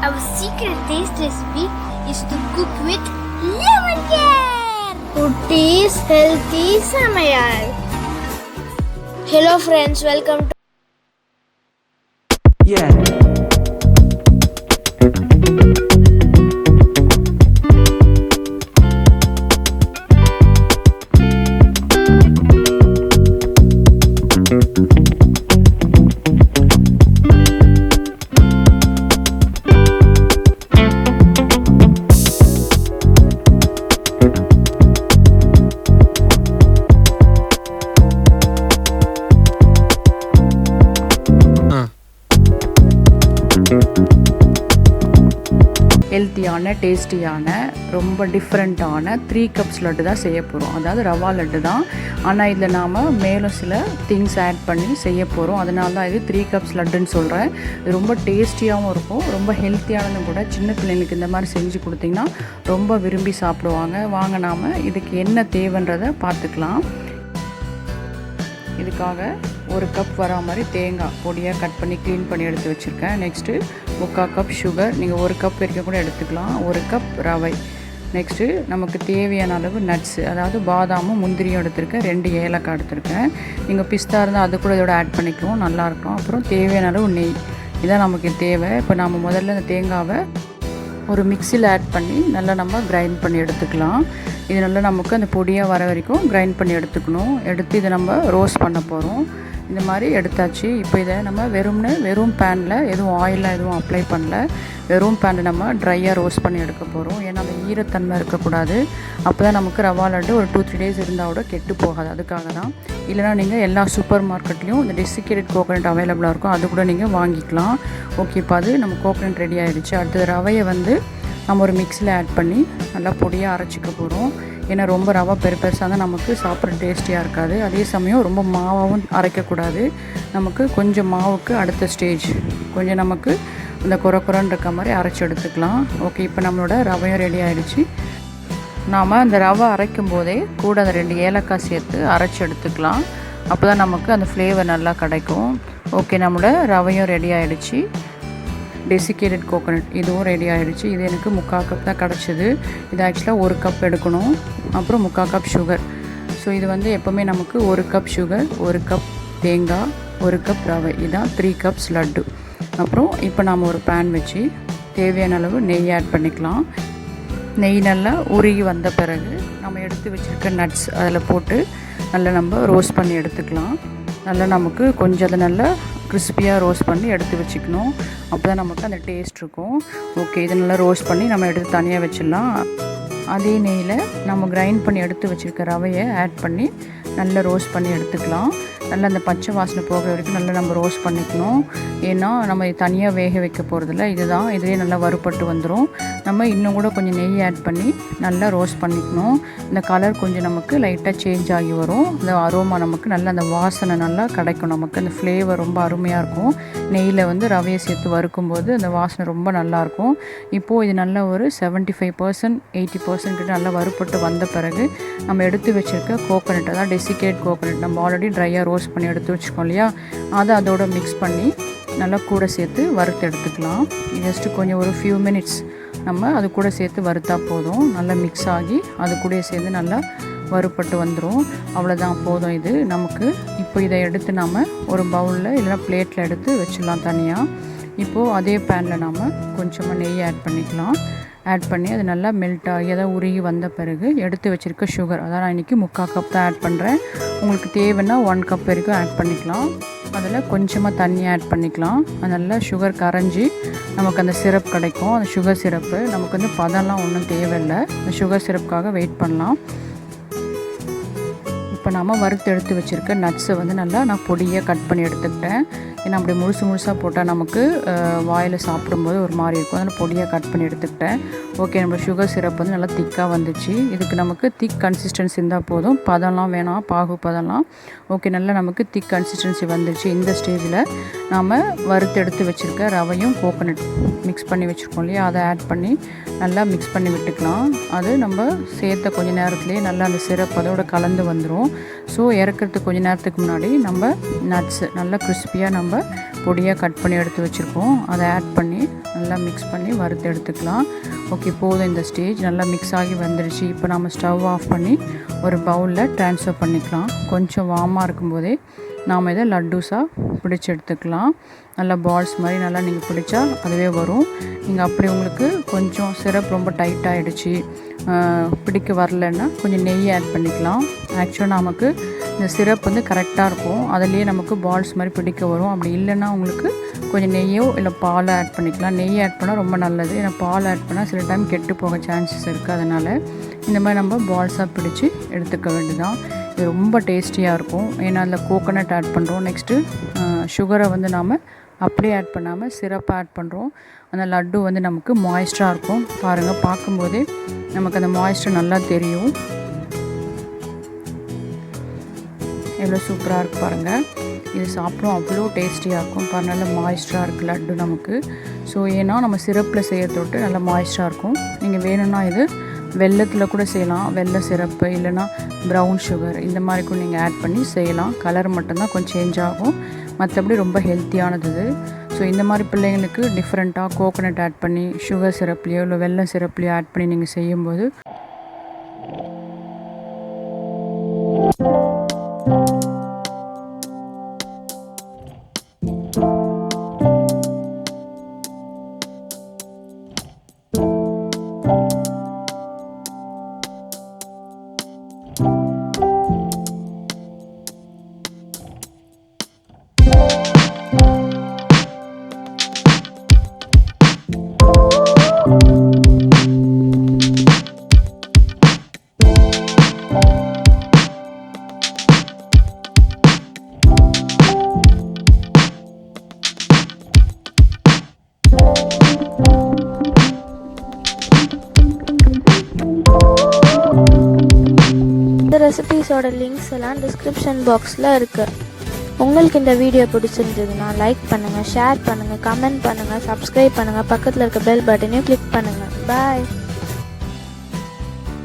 Our secret taste recipe is to cook with lemon care. Kutties healthy Samayal. Hello friends, welcome to ஹெல்த்தியான டேஸ்டியான ரொம்ப டிஃப்ரெண்ட்டான 3 cups laddu தான் செய்ய போகிறோம். அதாவது ரவா லட்டு தான், ஆனால் இதில் நாம் மேலும் சில திங்ஸ் ஆட் பண்ணி செய்ய போகிறோம். அதனால தான் இது 3 கப்ஸ் லட்டுன்னு சொல்கிறேன். இது ரொம்ப டேஸ்டியாகவும் இருக்கும், ரொம்ப ஹெல்த்தியானதும் கூட. சின்ன பிள்ளைங்களுக்கு இந்த மாதிரி செஞ்சு கொடுத்திங்கன்னா ரொம்ப விரும்பி சாப்பிடுவாங்க. வாங்க நாம் இதுக்கு என்ன தேவைன்றதை பார்த்துக்கலாம். இதுக்காக 1 கப் வரா மாதிரி தேங்காய் பொடியாக கட் பண்ணி க்ளீன் பண்ணி எடுத்து வச்சுருக்கேன். நெக்ஸ்ட்டு 3/4 கப் சுகர், நீங்கள் 1 கப் வரைக்கும் கூட எடுத்துக்கலாம். 1 கப் ரவை. நெக்ஸ்ட்டு நமக்கு தேவையான அளவு நட்ஸு, அதாவது பாதாமும் முந்திரியும் எடுத்திருக்கேன். 2 ஏலக்காய் எடுத்திருக்கேன். நீங்கள் பிஸ்தா இருந்தால் அது கூட இதோட ஆட் பண்ணிக்குவோம், நல்லாயிருக்கும். அப்புறம் தேவையான அளவு நெய், இதான் நமக்கு தேவை. இப்போ நம்ம முதல்ல இந்த தேங்காவை ஒரு மிக்சியில் ஆட் பண்ணி நல்லா நம்ம கிரைண்ட் பண்ணி எடுத்துக்கலாம். இது நல்லா நமக்கு அந்த பொடியாக வர வரைக்கும் கிரைண்ட் பண்ணி எடுத்துக்கணும். எடுத்து இதை நம்ம ரோஸ்ட் பண்ண போகிறோம். இந்த மாதிரி எடுத்தாச்சு. இப்போ இதை நம்ம வெறும் பேனில் எதுவும் ஆயிலாக எதுவும் அப்ளை பண்ணல, வெறும் பேனில் நம்ம ட்ரையாக ரோஸ்ட் பண்ணி எடுக்க போகிறோம். ஏன்னா அந்த ஈரத்தன்மை இருக்கக்கூடாது. அப்போ தான் நமக்கு ரவா லட்டு ஒரு 2-3 டேஸ் இருந்தால் கூட கெட்டு போகாது. அதுக்காக தான். இல்லைனா நீங்கள் எல்லா சூப்பர் மார்க்கெட்லேயும் இந்த டெசிகேட்டட் கோகோனட் அவைலபிளாக இருக்கும், அது கூட நீங்கள் வாங்கிக்கலாம். ஓகே, இப்போ அது நம்ம கோகோனட் ரெடி ஆகிடுச்சு. அடுத்தது ரவையை நம்ம ஒரு மிக்ஸியில் ஆட் பண்ணி நல்லா பொடியாக அரைச்சிக்க போகிறோம். ஏன்னா ரொம்ப ரவை பெருசாக தான் நமக்கு சாப்பிட்ற டேஸ்டியாக இருக்காது. அதே சமயம் ரொம்ப மாவாகவும் அரைக்கக்கூடாது. நமக்கு கொஞ்சம் மாவுக்கு அடுத்த ஸ்டேஜ் கொஞ்சம் நமக்கு இந்த குறன்னு இருக்க மாதிரி அரைச்சி எடுத்துக்கலாம். ஓகே, இப்போ நம்மளோட ரவையும் ரெடி ஆகிடுச்சு. நாம் அந்த ரவை அரைக்கும் போதே கூட அந்த 2 ஏலக்காய் சேர்த்து அரைச்சி எடுத்துக்கலாம். அப்போ தான் நமக்கு அந்த ஃப்ளேவர் நல்லா கிடைக்கும். ஓகே, நம்மளோட ரவையும் ரெடி ஆகிடுச்சு. டெசிகேட்டட் கோகோனட் இதுவும் ரெடி ஆகிடுச்சு. இது எனக்கு 3/4 கப் தான் கிடச்சிது. இது ஆக்சுவலாக 1 கப் எடுக்கணும். அப்புறம் 3/4 கப் சுகர். ஸோ இது எப்போவுமே நமக்கு 1 கப் சுகர், 1 கப் தேங்காய், 1 கப் ரவை, இதுதான் 3 கப்ஸ் லட்டு. அப்புறம் இப்போ நாம் ஒரு பேன் வச்சு தேவையான அளவு நெய் ஆட் பண்ணிக்கலாம். நெய் நல்லா உருகி வந்த பிறகு நம்ம எடுத்து வச்சுருக்க நட்ஸ் அதில் போட்டு நல்லா நம்ம ரோஸ்ட் பண்ணி எடுத்துக்கலாம். நல்லா நமக்கு கொஞ்சம் அதை நல்லா கிறிஸ்பியாக ரோஸ்ட் பண்ணி எடுத்து வச்சுக்கணும். அப்போ தான் நமக்கு அந்த டேஸ்ட் இருக்கும். ஓகே, இதை நல்லா ரோஸ்ட் பண்ணி நம்ம எடுத்து தனியாக வச்சிடலாம். அதே நெய்யில் நம்ம கிரைண்ட் பண்ணி எடுத்து வச்சுருக்க ரவையை ஆட் பண்ணி நல்லா ரோஸ்ட் பண்ணி எடுத்துக்கலாம். நல்லா அந்த பச்சை வாசனை போகிற வரைக்கும் நல்லா நம்ம ரோஸ்ட் பண்ணிக்கணும். ஏன்னா நம்ம தனியாக வேக வைக்க போகிறதில்ல, இதுதான் இதிலே நல்லா வறுபட்டு வந்துடும். நம்ம இன்னும் கூட கொஞ்சம் நெய் ஆட் பண்ணி நல்லா ரோஸ்ட் பண்ணிக்கணும். இந்த கலர் கொஞ்சம் நமக்கு லைட்டாக சேஞ்ச் ஆகி வரும். இந்த அரோமா நமக்கு நல்லா அந்த வாசனை நல்லா கிடைக்கும். நமக்கு அந்த ஃப்ளேவர் ரொம்ப அருமையாக இருக்கும். நெய்யில் ரவையை சேர்த்து வறுக்கும்போது அந்த வாசனை ரொம்ப நல்லாயிருக்கும். இப்போது இது நல்லா ஒரு 75% 80% கிட்ட நல்லா வறுபட்டு வந்த பிறகு நம்ம எடுத்து வச்சுருக்க கோகோனட், அதாவது டெசிகேட் கோகோனட் நம்ம ஆல்ரெடி ட்ரையாக ரோஸ்ட் பண்ணி எடுத்து வச்சுக்கோம் இல்லையா, அதை அதோட மிக்ஸ் பண்ணி நல்லா கூட சேர்த்து வறுத்து எடுத்துக்கலாம். ஜஸ்ட்டு கொஞ்சம் ஒரு ஃபியூ மினிட்ஸ் நம்ம அது கூட சேர்த்து வறுத்தா போதும். நல்லா மிக்ஸ் ஆகி அது கூட சேர்ந்து நல்லா வறுபட்டு வந்துடும். அவ்வளோதான், போதும் இது நமக்கு. இப்போ இதை எடுத்து நாம் ஒரு பவுலில் இல்லைனா பிளேட்டில் எடுத்து வச்சிடலாம் தனியாக. இப்போது அதே பேனில் நாம் கொஞ்சமாக நெய் ஆட் பண்ணிக்கலாம். ஆட் பண்ணி அது நல்லா மெல்ட் ஆகி அதை உருகி வந்த பிறகு எடுத்து வச்சுருக்க சுகர், அதான் நான் இன்றைக்கி 3/4 கப் தான் ஆட் பண்ணுறேன். உங்களுக்கு தேவைன்னா 1 கப் வரைக்கும் ஆட் பண்ணிக்கலாம். அதில் கொஞ்சமாக தண்ணி ஆட் பண்ணிக்கலாம். அது நல்லா சுகர் கரைஞ்சி நமக்கு அந்த சிரப் கிடைக்கும். அந்த சுகர் சிரப்பு நமக்கு பதம்லாம் ஒன்றும் தேவையில்லை. அந்த சுகர் சிரப்புக்காக வெயிட் பண்ணலாம். இப்போ நாம் வறுத்து எடுத்து வச்சுருக்க நட்ஸை நல்லா நான் பொடியாக கட் பண்ணி எடுத்துக்கிட்டேன். ஏன்னா அப்படி முழுசாக போட்டால் நமக்கு வாயில் சாப்பிடும்போது ஒரு மாதிரி இருக்கும். அதனால் பொடியாக கட் பண்ணி எடுத்துக்கிட்டேன். ஓகே, நம்ம சுகர் சிரப் நல்லா திக்காக வந்துச்சு. இதுக்கு நமக்கு திக் கன்சிஸ்டன்சி இருந்தால் போதும், பதம்லாம் வேணாம், பாகு பதம்லாம். ஓகே, நல்லா நமக்கு திக் கன்சிஸ்டன்சி வந்துடுச்சு. இந்த ஸ்டேஜில் நாம் வறுத்து எடுத்து வச்சுருக்க ரவையும் கோகோனட் மிக்ஸ் பண்ணி வச்சுருக்கோம் இல்லையா, அதை ஆட் பண்ணி நல்லா மிக்ஸ் பண்ணி விட்டுக்கலாம். அது நம்ம சேர்த்த கொஞ்சம் நேரத்துலேயே நல்லா அந்த சிரப் அதோட கலந்து வந்துடும். ஸோ இறக்கிறதுக்கு கொஞ்சம் நேரத்துக்கு முன்னாடி நம்ம நட்ஸு நல்லா கிறிஸ்பியாக நம்ம பொடியாக கட் பண்ணி எடுத்து வச்சுருக்கோம், அதை ஆட் பண்ணி நல்லா மிக்ஸ் பண்ணி வறுத்து எடுத்துக்கலாம். ஓகே, போதும் இந்த ஸ்டேஜ். நல்லா மிக்ஸ் ஆகி வந்துடுச்சு. இப்போ நம்ம ஸ்டவ் ஆஃப் பண்ணி ஒரு பவுலில் ட்ரான்ஸ்ஃபர் பண்ணிக்கலாம். கொஞ்சம் வார்மாக இருக்கும்போதே நாம் இதை லட்டூஸாக பிடிச்சி எடுத்துக்கலாம். நல்லா பால்ஸ் மாதிரி நல்லா நீங்கள் பிடிச்சா அதுவே வரும். நீங்கள் அப்படி உங்களுக்கு கொஞ்சம் சிரப் ரொம்ப டைட் ஆகிடுச்சு, பிடிக்க வரலன்னா கொஞ்சம் நெய் ஆட் பண்ணிக்கலாம். ஆக்சுவலாக நமக்கு இந்த சிரப் வந்து கரெக்டாக இருக்கும், அதுலேயே நமக்கு பால்ஸ் மாதிரி பிடிக்க வரும். அப்படி இல்லைன்னா உங்களுக்கு கொஞ்சம் நெய்யோ இல்லை பாலோ ஆட் பண்ணிக்கலாம். நெய் ஆட் பண்ணால் ரொம்ப நல்லது, ஏன்னா பால் ஆட் பண்ணால் சில டைம் கெட்டு போக சான்சஸ் இருக்குது. அதனால் இந்த மாதிரி நம்ம பால்ஸாக பிடிச்சி எடுத்துக்க வேண்டியதான். இது ரொம்ப டேஸ்டியாக இருக்கும், ஏன்னா அதில் கோகோனட் ஆட் பண்ணுறோம். நெக்ஸ்ட்டு சுகரை வந்து நாம் அப்படியே ஆட் பண்ணாமல் சிரப்பாக ஆட் பண்ணுறோம். அந்த லட்டு வந்து நமக்கு மாய்ஸ்டராக இருக்கும். பாருங்கள், பார்க்கும்போதே நமக்கு அந்த மாய்ஸ்டர் நல்லா தெரியும். எவ்வளோ சூப்பராக இருக்குது பாருங்கள். இது சாப்பிடும் அவ்வளோ டேஸ்டியாக இருக்கும். பாருங்கள், நல்லா மாய்ஸ்டராக இருக்குது லட்டு நமக்கு. ஸோ ஏன்னா நம்ம சிரப்பில் செய்யறதோட்டு நல்லா மாய்ஸ்டராக இருக்கும். நீங்கள் வேணும்னா இது வெல்லத்தில் கூட செய்யலாம், வெல்ல சிரப்பு இல்லைனா ப்ரௌன் சுகர் இந்த மாதிரி கூட நீங்கள் ஆட் பண்ணி செய்யலாம். கலர் மட்டும்தான் கொஞ்சம் சேஞ்ச் ஆகும், மற்றபடி ரொம்ப ஹெல்த்தியானது இது. ஸோ இந்த மாதிரி பிள்ளைங்களுக்கு டிஃப்ரெண்ட்டாக கோகோனட் ஆட் பண்ணி சுகர் சிரப்லேயோ இல்லை வெல்லம் சிரப்லேயோ ஆட் பண்ணி நீங்கள் செய்யும்போது ரெசிபீஸோட லிங்க்ஸ் எல்லாம் டிஸ்கிரிப்ஷன் பாக்ஸில் இருக்குது. உங்களுக்கு இந்த வீடியோ பிடிச்சிருந்ததுன்னா லைக் பண்ணுங்கள், ஷேர் பண்ணுங்கள், கமெண்ட் பண்ணுங்கள், சப்ஸ்கிரைப் பண்ணுங்கள், பக்கத்தில் இருக்க பெல் பட்டனையும் கிளிக் பண்ணுங்கள். பாய்.